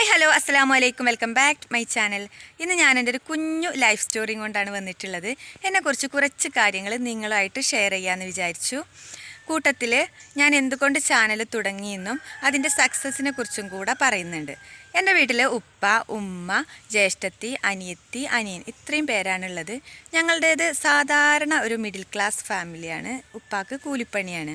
Hi hello അസ്സലാമു അലൈക്കും welcome back to my channel. ഇന്ന് ഞാൻ എൻ്റെ ഒരു കുഞ്ഞു ലൈഫ് സ്റ്റോറിയും കൊണ്ടാണ് വന്നിട്ടുള്ളത്. എന്നെക്കുറിച്ച് കുറച്ച് കാര്യങ്ങൾ നിങ്ങളുമായിട്ട് ഷെയർ ചെയ്യാമെന്ന് വിചാരിച്ചു. കൂട്ടത്തിൽ ഞാൻ എന്തുകൊണ്ട് ചാനൽ തുടങ്ങിയെന്നും അതിൻ്റെ സക്സസ്സിനെ കുറിച്ചും കൂടെ പറയുന്നുണ്ട്. എൻ്റെ വീട്ടിൽ ഉപ്പ, ഉമ്മ, ജ്യേഷ്ഠത്തി, അനിയത്തി, അനിയൻ ഇത്രയും പേരാണുള്ളത്. ഞങ്ങളുടേത് സാധാരണ ഒരു മിഡിൽ ക്ലാസ് ഫാമിലിയാണ്. ഉപ്പാക്ക് കൂലിപ്പണിയാണ്.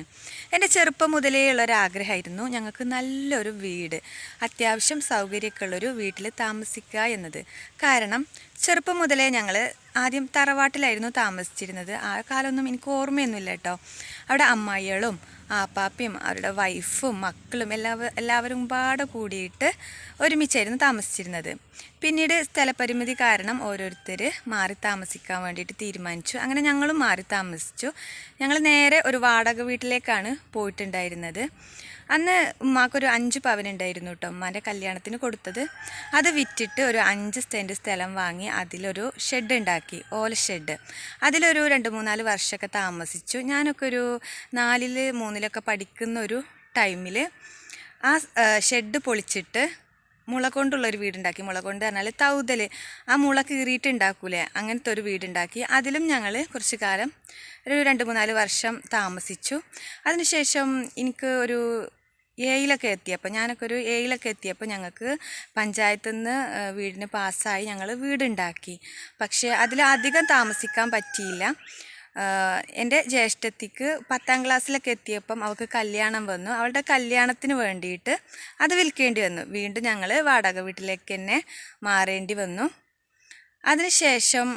എൻ്റെ ചെറുപ്പം മുതലേ ഉള്ളൊരാഗ്രഹമായിരുന്നു ഞങ്ങൾക്ക് നല്ലൊരു വീട്, അത്യാവശ്യം സൗകര്യമൊക്കെ ഉള്ളൊരു വീട്ടിൽ താമസിക്കുക എന്നത്. കാരണം ചെറുപ്പം മുതലേ ഞങ്ങൾ ആദ്യം തറവാട്ടിലായിരുന്നു താമസിച്ചിരുന്നത്. ആ കാലമൊന്നും എനിക്ക് ഓർമ്മയൊന്നുമില്ല കേട്ടോ. അവിടെ അമ്മായികളും ആപ്പാപ്പയും അവരുടെ വൈഫും മക്കളും എല്ലാവരും പാടെ കൂടിയിട്ട് ഒരുമിച്ചായിരുന്നു താമസിച്ചിരുന്നത്. പിന്നീട് സ്ഥലപരിമിതി കാരണം ഓരോരുത്തർ മാറി താമസിക്കാൻ വേണ്ടിയിട്ട് തീരുമാനിച്ചു. അങ്ങനെ ഞങ്ങളും മാറി താമസിച്ചു. ഞങ്ങൾ നേരെ ഒരു വാടക വീട്ടിലേക്കാണ് പോയിട്ടുണ്ടായിരുന്നത്. അന്ന് ഉമ്മാക്കൊരു 5 പവൻ ഉണ്ടായിരുന്നു കേട്ടോ, ഉമ്മാൻ്റെ കല്യാണത്തിന് കൊടുത്തത്. അത് വിറ്റിട്ട് ഒരു 5 സെൻറ്റ് സ്ഥലം വാങ്ങി അതിലൊരു ഷെഡ് ഉണ്ടാക്കി, ഓല ഷെഡ്. അതിലൊരു 2-3-4 വർഷമൊക്കെ താമസിച്ചു. ഞാനൊക്കെ ഒരു 4-3 പഠിക്കുന്ന ഒരു ടൈമിൽ ആ ഷെഡ് പൊളിച്ചിട്ട് മുള കൊണ്ടുള്ളൊരു വീടുണ്ടാക്കി. മുള കൊണ്ട് പറഞ്ഞാൽ തൗതൽ, ആ മുള കീറിയിട്ട് ഉണ്ടാക്കൂലേ, അങ്ങനത്തെ ഒരു വീടുണ്ടാക്കി. അതിലും ഞങ്ങൾ കുറച്ച് കാലം ഒരു 2-3-4 വർഷം താമസിച്ചു. അതിനുശേഷം എനിക്ക് ഒരു 7-ലൊക്കെ എത്തിയപ്പോൾ ഞങ്ങൾക്ക് പഞ്ചായത്തിൽ നിന്ന് വീടിന് പാസ്സായി. ഞങ്ങൾ വീടുണ്ടാക്കി. പക്ഷേ അതിലധികം താമസിക്കാൻ പറ്റിയില്ല. എൻ്റെ ജ്യേഷ്ഠത്തിക്ക് 10ാം ക്ലാസ്സിലൊക്കെ എത്തിയപ്പം അവൾക്ക് കല്യാണം വന്നു. അവളുടെ കല്യാണത്തിന് വേണ്ടിയിട്ട് അത് വിൽക്കേണ്ടി വന്നു. വീണ്ടും ഞങ്ങൾ വാടക വീട്ടിലേക്ക് തന്നെ മാറേണ്ടി വന്നു. അതിനുശേഷം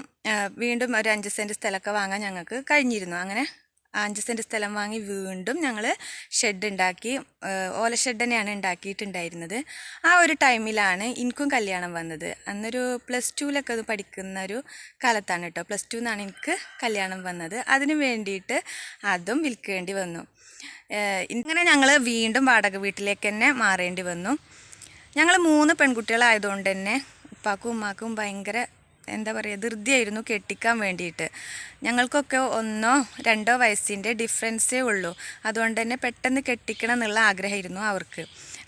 വീണ്ടും ഒരു 5 സെൻറ്റ് സ്ഥലമൊക്കെ വാങ്ങാൻ ഞങ്ങൾക്ക് കഴിഞ്ഞിരുന്നു. അങ്ങനെ 5 സെൻറ്റ് സ്ഥലം വാങ്ങി വീണ്ടും ഞങ്ങൾ ഷെഡ് ഉണ്ടാക്കി. ഓല ഷെഡ് തന്നെയാണ് ഉണ്ടാക്കിയിട്ടുണ്ടായിരുന്നത്. ആ ഒരു ടൈമിലാണ് എനിക്കും കല്യാണം വന്നത്. അന്നൊരു +2-ലൊക്കെ പഠിക്കുന്ന ഒരു കാലത്താണ് കേട്ടോ. +2 എന്നാണ് എനിക്ക് കല്യാണം വന്നത്. അതിന് വേണ്ടിയിട്ട് അതും വിൽക്കേണ്ടി വന്നു. ഇങ്ങനെ ഞങ്ങൾ വീണ്ടും വാടക വീട്ടിലേക്ക് തന്നെ മാറേണ്ടി വന്നു. ഞങ്ങൾ 3 പെൺകുട്ടികളായതുകൊണ്ട് തന്നെ ഉപ്പാക്കും ഉമ്മാക്കും ഭയങ്കര ധൃതിയായിരുന്നു കെട്ടിക്കാൻ വേണ്ടിയിട്ട്. ഞങ്ങൾക്കൊക്കെ 1-2 വയസ്സിൻ്റെ ഡിഫറൻസേ ഉള്ളൂ. അതുകൊണ്ട് തന്നെ പെട്ടെന്ന് കെട്ടിക്കണം എന്നുള്ള ആഗ്രഹമായിരുന്നു അവർക്ക്.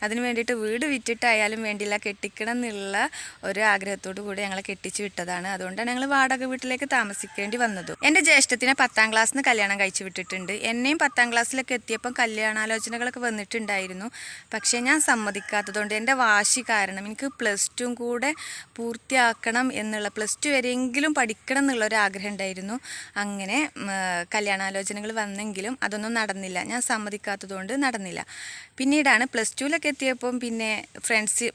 അതിന് വേണ്ടിയിട്ട് വീട് വിറ്റിട്ടായാലും വേണ്ടിയില്ല, കെട്ടിക്കണം എന്നുള്ള ഒരു ആഗ്രഹത്തോടു കൂടി ഞങ്ങളെ കെട്ടിച്ച് വിട്ടതാണ്. അതുകൊണ്ടാണ് ഞങ്ങൾ വാടക വീട്ടിലേക്ക് താമസിക്കേണ്ടി വന്നതും. എൻ്റെ ജ്യേഷ്ഠത്തിനെ 10ാം ക്ലാസ്സിൽ നിന്ന് കല്യാണം കഴിച്ച് വിട്ടിട്ടുണ്ട്. എന്നെയും 10ാം ക്ലാസ്സിലൊക്കെ എത്തിയപ്പം കല്യാണാലോചനകളൊക്കെ വന്നിട്ടുണ്ടായിരുന്നു. പക്ഷേ ഞാൻ സമ്മതിക്കാത്തതുകൊണ്ട് എൻ്റെ വാശി കാരണം എനിക്ക് +2 കൂടെ പൂർത്തിയാക്കണം എന്നുള്ള, +2 വരെയെങ്കിലും പഠിക്കണം എന്നുള്ളൊരു ആഗ്രഹം ഉണ്ടായിരുന്നു. അങ്ങനെ കല്യാണാലോചനകൾ വന്നെങ്കിലും അതൊന്നും നടന്നില്ല. ഞാൻ സമ്മതിക്കാത്തതുകൊണ്ട് നടന്നില്ല. പിന്നീടാണ് +2-ലൊക്കെ എത്തിയപ്പം പിന്നെ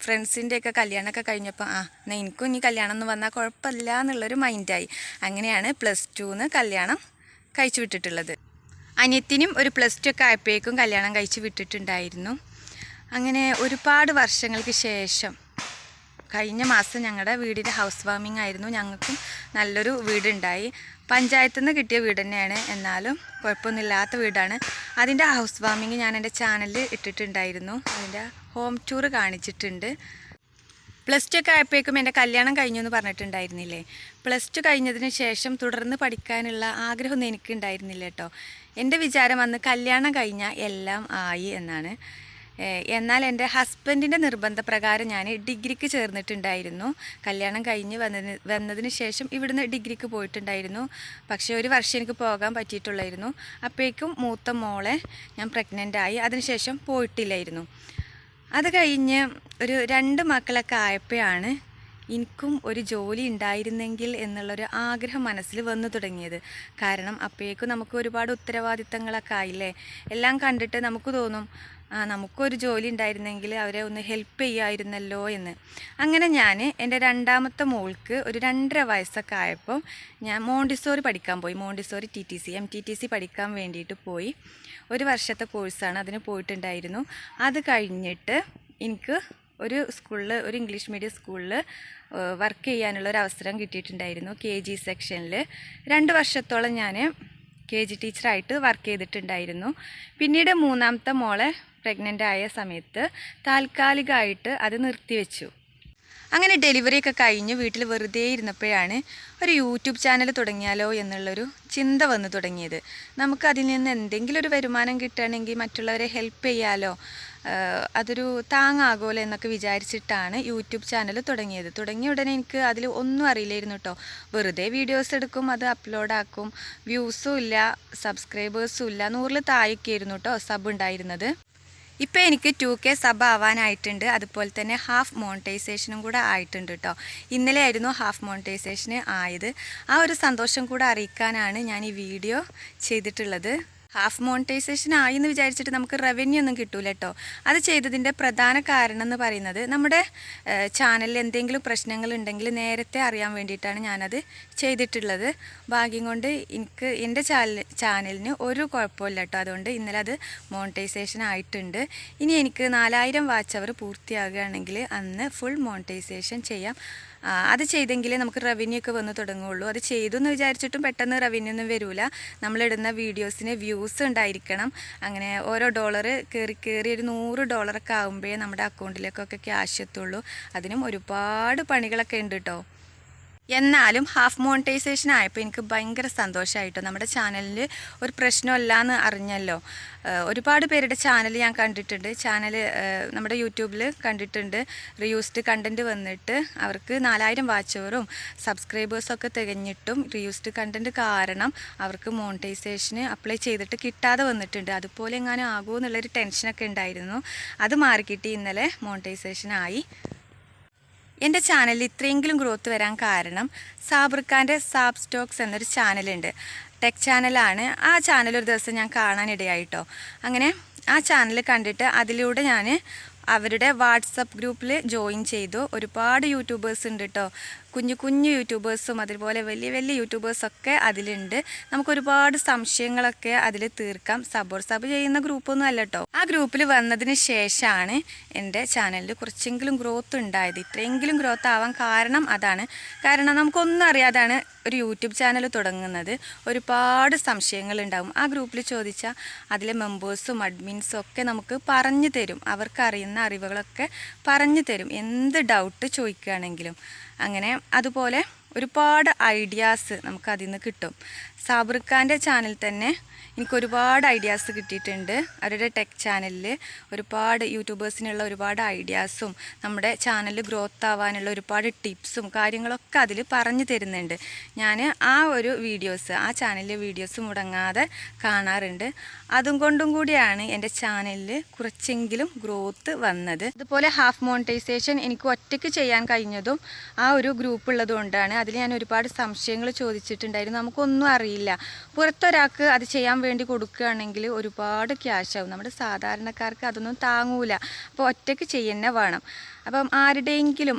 ഫ്രണ്ട്സിൻ്റെയൊക്കെ കല്യാണമൊക്കെ കഴിഞ്ഞപ്പോൾ എന്നാൽ എനിക്കും ഇനി കല്യാണം എന്ന് വന്നാൽ കുഴപ്പമില്ല എന്നുള്ളൊരു മൈൻഡായി. അങ്ങനെയാണ് +2-ന്ന് കല്യാണം കഴിച്ചു വിട്ടിട്ടുള്ളത്. അനിയത്തിനും ഒരു +2 ഒക്കെ ആയപ്പോഴേക്കും കല്യാണം കഴിച്ച് വിട്ടിട്ടുണ്ടായിരുന്നു. അങ്ങനെ ഒരുപാട് വർഷങ്ങൾക്ക് ശേഷം കഴിഞ്ഞ മാസം ഞങ്ങളുടെ വീടിൻ്റെ ഹൗസ് വാമിംഗ് ആയിരുന്നു. ഞങ്ങൾക്കും നല്ലൊരു വീടുണ്ടായി. പഞ്ചായത്തിൽ നിന്ന് കിട്ടിയ വീട് തന്നെയാണ്, എന്നാലും കുഴപ്പമൊന്നുമില്ലാത്ത വീടാണ്. അതിൻ്റെ ഹൗസ് വാമിംഗ് ഞാൻ എൻ്റെ ചാനലിൽ ഇട്ടിട്ടുണ്ടായിരുന്നു. അതിൻ്റെ ഹോം ടൂർ കാണിച്ചിട്ടുണ്ട്. +2 ഒക്കെ ആയപ്പോഴേക്കും എൻ്റെ കല്യാണം കഴിഞ്ഞു എന്ന് പറഞ്ഞിട്ടുണ്ടായിരുന്നില്ലേ. +2 കഴിഞ്ഞതിന് ശേഷം തുടർന്ന് പഠിക്കാനുള്ള ആഗ്രഹമൊന്നും എനിക്കുണ്ടായിരുന്നില്ല കേട്ടോ. എൻ്റെ വിചാരം അന്ന് കല്യാണം കഴിഞ്ഞാൽ എല്ലാം ആയി എന്നാണ്. എന്നാൽ എൻ്റെ ഹസ്ബൻഡിൻ്റെ നിർബന്ധപ്രകാരം ഞാൻ ഡിഗ്രിക്ക് ചേർന്നിട്ടുണ്ടായിരുന്നു. കല്യാണം കഴിഞ്ഞ് വന്നതിന് ശേഷം ഇവിടുന്ന് ഡിഗ്രിക്ക് പോയിട്ടുണ്ടായിരുന്നു. പക്ഷേ ഒരു വർഷം എനിക്ക് പോകാൻ പറ്റിയിട്ടുള്ളായിരുന്നു. അപ്പോഴേക്കും മൂത്ത മോളെ ഞാൻ പ്രഗ്നൻ്റായി. അതിനുശേഷം പോയിട്ടില്ലായിരുന്നു. അത് കഴിഞ്ഞ് ഒരു 2 മക്കളൊക്കെ ആയപ്പോഴാണ് എനിക്കും ഒരു ജോലി ഉണ്ടായിരുന്നെങ്കിൽ എന്നുള്ളൊരു ആഗ്രഹം മനസ്സിൽ വന്നു തുടങ്ങിയത്. കാരണം അപ്പോഴേക്കും നമുക്ക് ഒരുപാട് ഉത്തരവാദിത്തങ്ങളൊക്കെ ആയില്ലേ. എല്ലാം കണ്ടിട്ട് നമുക്ക് തോന്നും നമുക്കൊരു ജോലി ഉണ്ടായിരുന്നെങ്കിൽ അവരെ ഒന്ന് ഹെൽപ്പ് ചെയ്യുമായിരുന്നല്ലോ എന്ന്. അങ്ങനെ ഞാൻ എൻ്റെ 2ാമത്തെ മോൾക്ക് ഒരു 2.5 വയസ്സൊക്കെ ആയപ്പോൾ ഞാൻ മോണ്ടിസോറി പഠിക്കാൻ പോയി. മോണ്ടിസോറി MTTC പഠിക്കാൻ വേണ്ടിയിട്ട് പോയി. 1 വർഷത്തെ കോഴ്സാണ്, അതിന് പോയിട്ടുണ്ടായിരുന്നു. അത് കഴിഞ്ഞിട്ട് എനിക്ക് ഒരു ഇംഗ്ലീഷ് മീഡിയം സ്കൂളിൽ വർക്ക് ചെയ്യാനുള്ളൊരു അവസരം കിട്ടിയിട്ടുണ്ടായിരുന്നു. KG സെക്ഷനിൽ 2 വർഷത്തോളം ഞാൻ KG ടീച്ചറായിട്ട് വർക്ക് ചെയ്തിട്ടുണ്ടായിരുന്നു. പിന്നീട് 3ാമത്തെ മോളെ പ്രഗ്നൻ്റ് ആയ സമയത്ത് താൽക്കാലികമായിട്ട് അത് നിർത്തിവെച്ചു. അങ്ങനെ ഡെലിവറിയൊക്കെ കഴിഞ്ഞ് വീട്ടിൽ വെറുതെ ഇരുന്നപ്പോഴാണ് ഒരു യൂട്യൂബ് ചാനൽ തുടങ്ങിയാലോ എന്നുള്ളൊരു ചിന്ത വന്നു തുടങ്ങിയത്. നമുക്ക് അതിൽ നിന്ന് എന്തെങ്കിലും ഒരു വരുമാനം കിട്ടുകയാണെങ്കിൽ മറ്റുള്ളവരെ ഹെൽപ്പ് ചെയ്യാമല്ലോ. അതൊരു താങ്ങാകുമല്ലോ എന്നൊക്കെ വിചാരിച്ചിട്ടാണ് യൂട്യൂബ് ചാനൽ തുടങ്ങിയത്. തുടങ്ങിയ ഉടനെ എനിക്ക് അതിൽ ഒന്നും അറിയില്ലായിരുന്നു കേട്ടോ. വെറുതെ വീഡിയോസ് എടുക്കും, അത് അപ്ലോഡാക്കും. വ്യൂസും ഇല്ല, സബ്സ്ക്രൈബേഴ്സും ഇല്ല. 100 താഴേക്കായിരുന്നു കേട്ടോ സബ് ഉണ്ടായിരുന്നത്. ഇപ്പോൾ എനിക്ക് 2K സബ് ആവാനായിട്ടുണ്ട്. അതുപോലെ തന്നെ ഹാഫ് മോണിറ്റൈസേഷനും കൂടെ ആയിട്ടുണ്ട് കേട്ടോ. ഇന്നലെ ആയിരുന്നു ഹാഫ് മോണിറ്റൈസേഷന് ആയത്. ആ ഒരു സന്തോഷം കൂടെ അറിയിക്കാനാണ് ഞാൻ ഈ വീഡിയോ ചെയ്തിട്ടുള്ളത്. ഹാഫ് മോണിറ്റൈസേഷൻ ആയി എന്ന് വിചാരിച്ചിട്ട് നമുക്ക് റവന്യൂ ഒന്നും കിട്ടൂല കേട്ടോ. അത് ചെയ്തതിൻ്റെ പ്രധാന കാരണം എന്ന് പറയുന്നത് നമ്മുടെ ചാനലിൽ എന്തെങ്കിലും പ്രശ്നങ്ങൾ ഉണ്ടെങ്കിൽ നേരത്തെ അറിയാൻ വേണ്ടിയിട്ടാണ് ഞാനത് ചെയ്തിട്ടുള്ളത്. ഭാഗ്യം കൊണ്ട് എനിക്ക് എൻ്റെ ചാനലിന് ഒരു കുഴപ്പമില്ല കേട്ടോ. അതുകൊണ്ട് ഇന്നലെ അത് മോണിറ്റൈസേഷൻ ആയിട്ടുണ്ട്. ഇനി എനിക്ക് 4000 വാച്ച് അവർ പൂർത്തിയാകുകയാണെങ്കിൽ അന്ന് ഫുൾ മോണിറ്റൈസേഷൻ ചെയ്യാം. അത് ചെയ്തെങ്കിലേ നമുക്ക് റവന്യൂ ഒക്കെ വന്ന് തുടങ്ങുകയുള്ളൂ. അത് ചെയ്തു എന്ന് വിചാരിച്ചിട്ടും പെട്ടെന്ന് റവന്യൂ ഒന്നും വരില്ല. നമ്മളിടുന്ന വീഡിയോസിന് വ്യൂസ് ഉണ്ടായിരിക്കണം. അങ്ങനെ ഓരോ ഡോളർ കയറി ഒരു $100 ആകുമ്പോഴേ നമ്മുടെ അക്കൗണ്ടിലേക്കൊക്കെ ക്യാഷ് എത്തുള്ളൂ. അതിനും ഒരുപാട് പണികളൊക്കെ ഉണ്ട് കേട്ടോ. എന്നാലും ഹാഫ് മോണിറ്റൈസേഷൻ ആയപ്പോൾ എനിക്ക് ഭയങ്കര സന്തോഷമായിട്ടോ. നമ്മുടെ ചാനലിൽ ഒരു പ്രശ്നമല്ല എന്ന് അറിഞ്ഞല്ലോ. ഒരുപാട് പേരുടെ ചാനൽ ഞാൻ കണ്ടിട്ടുണ്ട്. നമ്മുടെ യൂട്യൂബിൽ കണ്ടിട്ടുണ്ട്. റീയൂസ്ഡ് കണ്ടൻറ്റ് വന്നിട്ട് അവർക്ക് 4000 വാച്ചവറും സബ്സ്ക്രൈബേഴ്സൊക്കെ തികഞ്ഞിട്ടും റീയൂസ്ഡ് കണ്ടൻറ്റ് കാരണം അവർക്ക് മോണിറ്റൈസേഷന് അപ്ലൈ ചെയ്തിട്ട് കിട്ടാതെ വന്നിട്ടുണ്ട്. അതുപോലെ എങ്ങാനും ആകുമോ എന്നുള്ളൊരു ടെൻഷനൊക്കെ ഉണ്ടായിരുന്നു. അത് മാറിക്കിട്ടി. ഇന്നലെ മോണിറ്റൈസേഷനായി. എൻ്റെ ചാനലിൽ ഇത്രയെങ്കിലും ഗ്രോത്ത് വരാൻ കാരണം സാബിർഖാൻ്റെ സാബ് സ്റ്റോക്സ് എന്നൊരു ചാനലുണ്ട്. ടെക് ചാനലാണ്. ആ ചാനൽ ഒരു ദിവസം ഞാൻ കാണാനിടയായിട്ടോ. അങ്ങനെ ആ ചാനൽ കണ്ടിട്ട് അതിലൂടെ ഞാൻ അവരുടെ വാട്സപ്പ് ഗ്രൂപ്പിൽ ജോയിൻ ചെയ്തു. ഒരുപാട് യൂട്യൂബേഴ്സ് ഉണ്ട് കേട്ടോ. കുഞ്ഞു യൂട്യൂബേഴ്സും അതുപോലെ വലിയ യൂട്യൂബേഴ്സൊക്കെ അതിലുണ്ട്. നമുക്കൊരുപാട് സംശയങ്ങളൊക്കെ അതിൽ തീർക്കാം. സബ് ചെയ്യുന്ന ഗ്രൂപ്പൊന്നും അല്ല കേട്ടോ. ആ ഗ്രൂപ്പിൽ വന്നതിന് ശേഷമാണ് എൻ്റെ ചാനലിൽ കുറച്ചെങ്കിലും ഗ്രോത്ത് ഉണ്ടായത്. ഇത്രയെങ്കിലും ഗ്രോത്ത് ആവാൻ കാരണം അതാണ്. കാരണം നമുക്കൊന്നും അറിയാതാണ് ഒരു യൂട്യൂബ് ചാനൽ തുടങ്ങുന്നത്. ഒരുപാട് സംശയങ്ങളുണ്ടാവും. ആ ഗ്രൂപ്പിൽ ചോദിച്ചാൽ അതിലെ മെമ്പേഴ്സും അഡ്മിൻസും ഒക്കെ നമുക്ക് പറഞ്ഞു തരും. അവർക്കറിയുന്ന അറിവുകളൊക്കെ പറഞ്ഞു തരും, എന്ത് ഡൗട്ട് ചോദിക്കുകയാണെങ്കിലും. അങ്ങനെ അതുപോലെ ഒരുപാട് ഐഡിയാസ് നമുക്ക് അതിൽ നിന്ന് കിട്ടും. സാബിർഖാൻ്റെ ചാനൽ തന്നെ എനിക്ക് ഒരുപാട് ഐഡിയാസ് കിട്ടിയിട്ടുണ്ട്. അവരുടെ ടെക് ചാനലിൽ ഒരുപാട് യൂട്യൂബേഴ്സിനുള്ള ഒരുപാട് ഐഡിയാസും നമ്മുടെ ചാനൽ ഗ്രോത്ത് ആവാനുള്ള ഒരുപാട് ടിപ്സും കാര്യങ്ങളൊക്കെ അതിൽ പറഞ്ഞു തരുന്നുണ്ട്. ഞാൻ ആ ചാനലിലെ വീഡിയോസ് മുടങ്ങാതെ കാണാറുണ്ട്. അതും കൊണ്ടും കൂടിയാണ് എൻ്റെ ചാനലിൽ കുറച്ചെങ്കിലും ഗ്രോത്ത് വന്നത്. അതുപോലെ ഹാഫ് മോണിറ്റൈസേഷൻ എനിക്ക് ഒറ്റയ്ക്ക് ചെയ്യാൻ കഴിഞ്ഞതും ആ ഒരു ഗ്രൂപ്പ് ഉള്ളത് കൊണ്ടാണ്. അതിൽ ഞാൻ ഒരുപാട് സംശയങ്ങൾ ചോദിച്ചിട്ടുണ്ടായിരുന്നു. നമുക്കൊന്നും അറിയില്ല. പുറത്തൊരാൾക്ക് അത് ചെയ്യാൻ വേണ്ടി കൊടുക്കുകയാണെങ്കിൽ ഒരുപാട് ക്യാഷ് ആവും. നമ്മുടെ സാധാരണക്കാർക്ക് അതൊന്നും താങ്ങൂല. അപ്പോൾ ഒറ്റയ്ക്ക് ചെയ്യുന്നേ വേണം. അപ്പം ആരുടെയെങ്കിലും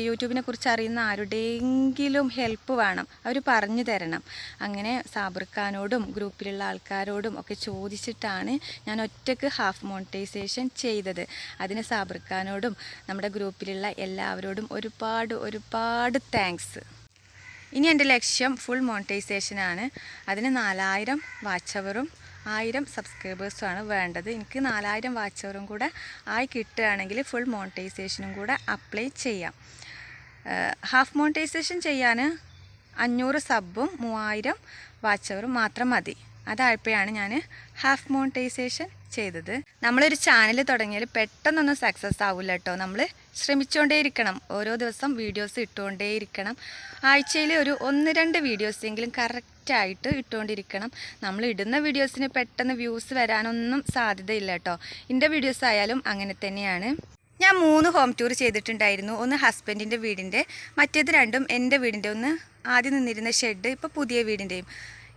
യൂട്യൂബിനെ കുറിച്ച് അറിയുന്ന ആരുടെയെങ്കിലും ഹെൽപ്പ് വേണം. അവർ പറഞ്ഞു തരണം. അങ്ങനെ സാബിർഖാനോടും ഗ്രൂപ്പിലുള്ള ആൾക്കാരോടും ഒക്കെ ചോദിച്ചിട്ടാണ് ഞാൻ ഒറ്റയ്ക്ക് ഹാഫ് മോണിറ്റൈസേഷൻ ചെയ്തത്. അതിന് സാബിർഖാനോടും നമ്മുടെ ഗ്രൂപ്പിലുള്ള എല്ലാവരോടും ഒരുപാട് താങ്ക്സ്. ഇനി എൻ്റെ ലക്ഷ്യം ഫുൾ മോണിറ്റൈസേഷനാണ്. അതിന് 4000 വാച്ച് അവറും 1000 സബ്സ്ക്രൈബേഴ്സുമാണ് വേണ്ടത്. എനിക്ക് 4000 വാച്ച് അവറും കൂടെ ആയി കിട്ടുകയാണെങ്കിൽ ഫുൾ മോണിറ്റൈസേഷനും കൂടെ അപ്ലൈ ചെയ്യാം. ഹാഫ് മോണിറ്റൈസേഷൻ ചെയ്യാൻ 500 സബ്ബും 3000 വാച്ച് അവറും മാത്രം മതി. അതായപ്പോഴാണ് ഞാൻ ഹാഫ് മോണിറ്റൈസേഷൻ ചെയ്തത്. നമ്മളൊരു ചാനൽ തുടങ്ങിയാൽ പെട്ടെന്നൊന്നും സക്സസ് ആവില്ല കേട്ടോ. നമ്മൾ ശ്രമിച്ചുകൊണ്ടേയിരിക്കണം. ഓരോ ദിവസം വീഡിയോസ് ഇട്ടുകൊണ്ടേയിരിക്കണം. ആഴ്ചയിൽ ഒരു 1-2 വീഡിയോസെങ്കിലും കറക്റ്റായിട്ട് ഇട്ടുകൊണ്ടിരിക്കണം. നമ്മൾ ഇടുന്ന വീഡിയോസിന് പെട്ടെന്ന് വ്യൂസ് വരാനൊന്നും സാധ്യതയില്ല കേട്ടോ. എൻ്റെ വീഡിയോസ് ആയാലും അങ്ങനെ തന്നെയാണ്. ഞാൻ 3 ഹോം ടൂർ ചെയ്തിട്ടുണ്ടായിരുന്നു. ഒന്ന് ഹസ്ബൻഡിൻ്റെ വീടിൻ്റെ, മറ്റേത് 2ഉം എൻ്റെ വീടിൻ്റെ. ഒന്ന് ആദ്യം നിന്നിരുന്ന ഷെഡ്, ഇപ്പോൾ പുതിയ വീടിൻ്റെയും.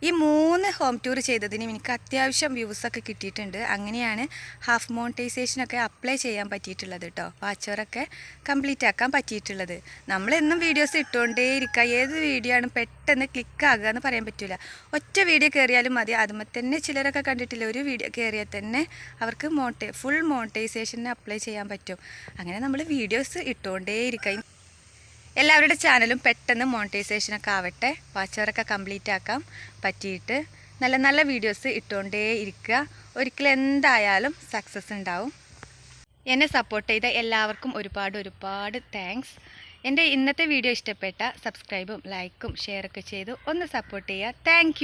ഈ 3 ഹോം ടൂർ ചെയ്തതിനും എനിക്ക് അത്യാവശ്യം വ്യൂസൊക്കെ കിട്ടിയിട്ടുണ്ട്. അങ്ങനെയാണ് ഹാഫ് മോണിറ്റൈസേഷനൊക്കെ അപ്ലൈ ചെയ്യാൻ പറ്റിയിട്ടുള്ളത് കേട്ടോ. വാച്ചവറൊക്കെ കംപ്ലീറ്റ് ആക്കാൻ പറ്റിയിട്ടുള്ളത്. നമ്മളെന്നും വീഡിയോസ് ഇട്ടുകൊണ്ടേയിരിക്കുക. ഏത് വീഡിയോ ആണ് പെട്ടെന്ന് ക്ലിക്കാകുക എന്ന് പറയാൻ പറ്റില്ല. ഒറ്റ വീഡിയോ കയറിയാലും മതി. അതുമ്പോൾ തന്നെ ചിലരൊക്കെ കണ്ടിട്ടില്ല, ഒരു വീഡിയോ കയറിയാൽ തന്നെ അവർക്ക് ഫുൾ മോണിറ്റൈസേഷന് അപ്ലൈ ചെയ്യാൻ പറ്റും. അങ്ങനെ നമ്മൾ വീഡിയോസ് ഇട്ടുകൊണ്ടേയിരിക്കുക. എല്ലാവരുടെ ചാനലും പെട്ടെന്ന് മോണിറ്റൈസേഷനൊക്കെ ആവട്ടെ. വാച്ചവറൊക്കെ കംപ്ലീറ്റ് ആക്കാൻ പറ്റിയിട്ട് നല്ല വീഡിയോസ് ഇട്ടുകൊണ്ടേ ഇരിക്കുക. ഒരിക്കലും എന്തായാലും സക്സസ് ഉണ്ടാവും. എന്നെ സപ്പോർട്ട് ചെയ്ത എല്ലാവർക്കും ഒരുപാട് താങ്ക്സ്. എൻ്റെ ഇന്നത്തെ വീഡിയോ ഇഷ്ടപ്പെട്ട സബ്സ്ക്രൈബും ലൈക്കും ഷെയറൊക്കെ ചെയ്തു ഒന്ന് സപ്പോർട്ട് ചെയ്യുക. താങ്ക്